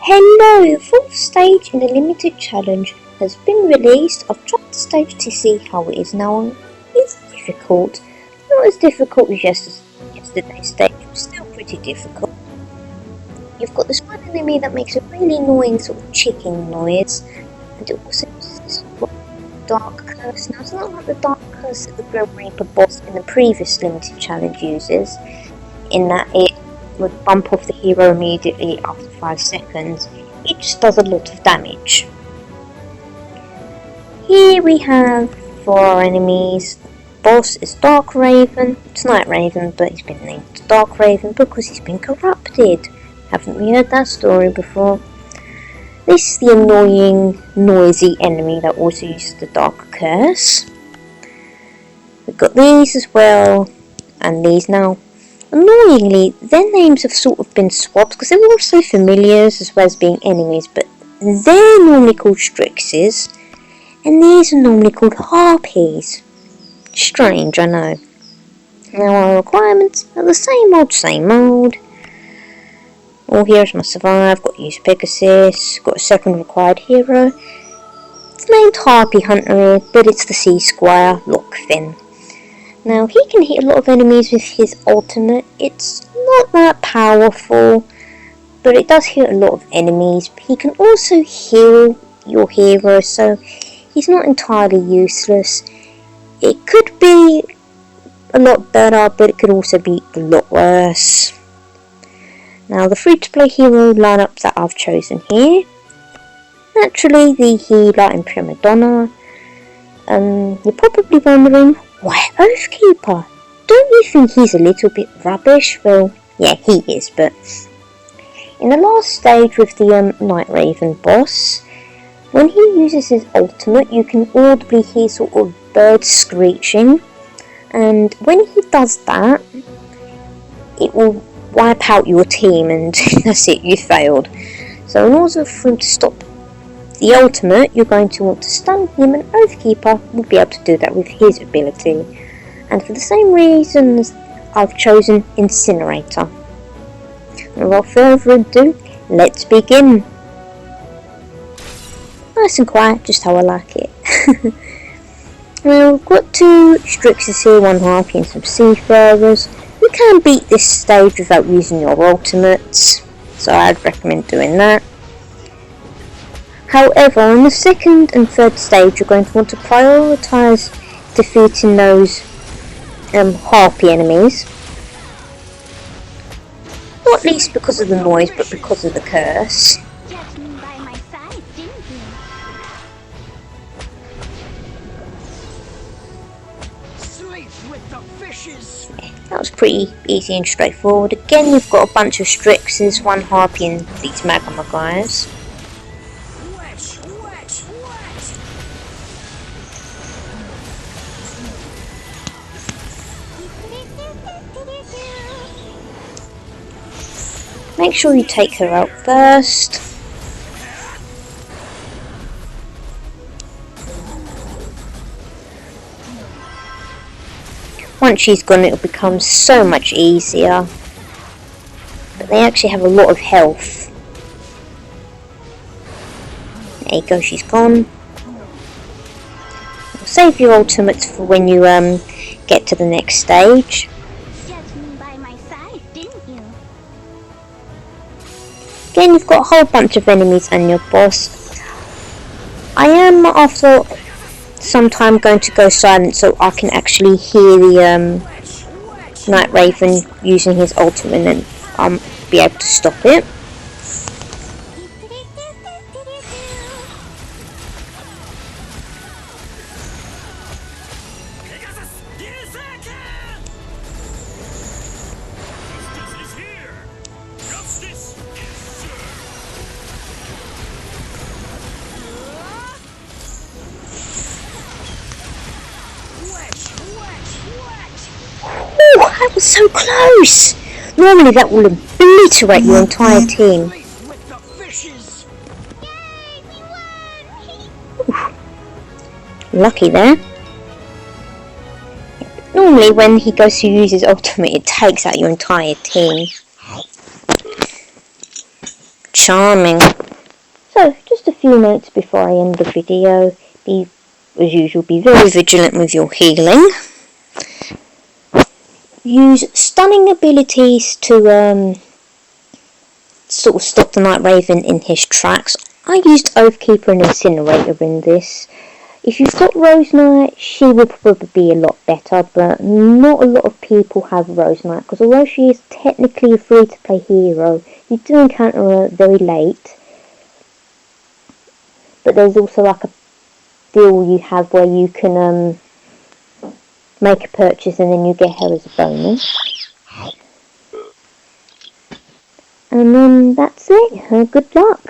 Hello, the fourth stage in the limited challenge has been released. I've tried the stage to see how it is now. It's difficult. Not as difficult as yesterday's stage, but still pretty difficult. You've got this one enemy that makes a really annoying sort of chicken noise, and it also uses this sort of dark curse. Now it's not like the dark curse that the Grim Reaper boss in the previous limited challenge uses, in that it would bump off the hero immediately after 5 seconds. It just does a lot of damage. Here we have 4 enemies. Boss is Dark Raven. It's Night Raven, but he's been named Dark Raven because he's been corrupted. Haven't we heard that story before? This is the annoying, noisy enemy that also uses the Dark Curse. We've got these as well, and these now. Annoyingly, their names have sort of been swapped because they were also familiars as well as being enemies, but they're normally called Strixes, and these are normally called Harpies. Strange, I know. Now our requirements are the same old. All heroes must survive, got to use Pegasus, got a second required hero. It's named Harpy Hunter here, but it's the Sea Squire, Lockfin. Now, he can hit a lot of enemies with his ultimate. It's not that powerful, but it does hit a lot of enemies. He can also heal your hero, so he's not entirely useless. It could be a lot better, but it could also be a lot worse. Now, the free-to-play hero lineup that I've chosen here. Naturally, the healer and Prima Donna. You're probably wondering, why Oathkeeper? Don't you think he's a little bit rubbish? Well, yeah, he is, but in the last stage with the Night Raven boss, when he uses his ultimate, you can audibly hear sort of birds screeching, and when he does that, it will wipe out your team, and that's it, you failed. So in order for him to stop the ultimate, you're going to want to stun him, and Oathkeeper will be able to do that with his ability. And for the same reasons, I've chosen Incinerator. And without further ado, let's begin. Nice and quiet, just how I like it. Well, we've got 2 Strixes here, 1 Harpy and some Seafarers. You can beat this stage without using your ultimates, so I'd recommend doing that. However, on the second and third stage, you're going to want to prioritise defeating those Harpy enemies. Not least because of the noise, but because of the curse. That was pretty easy and straightforward. Again, you've got a bunch of Strixes, 1 Harpy and these Magma guys. Make sure you take her out first. Once she's gone, it'll become so much easier. But they actually have a lot of health. There you go, she's gone. Save your ultimates for when you get to the next stage. Again, you've got a whole bunch of enemies and your boss. I am, after some time, going to go silent so I can actually hear the Night Raven using his ultimate, and I'll be able to stop it. That was so close! Normally that will obliterate your entire team. Ooh. Lucky there. Normally when he goes to use his ultimate, it takes out your entire team. charming. So, just a few notes before I end the video. As usual, be very vigilant with your healing. Use stunning abilities to sort of stop the Night Raven in his tracks. I used Oathkeeper and Incinerator in this. If you've got Rose Knight, she will probably be a lot better, but not a lot of people have Rose Knight, because although she is technically a free-to-play hero, you do encounter her very late. But there's also like a deal you have where you can make a purchase and then you get her as a bonus. And then that's it. Good luck.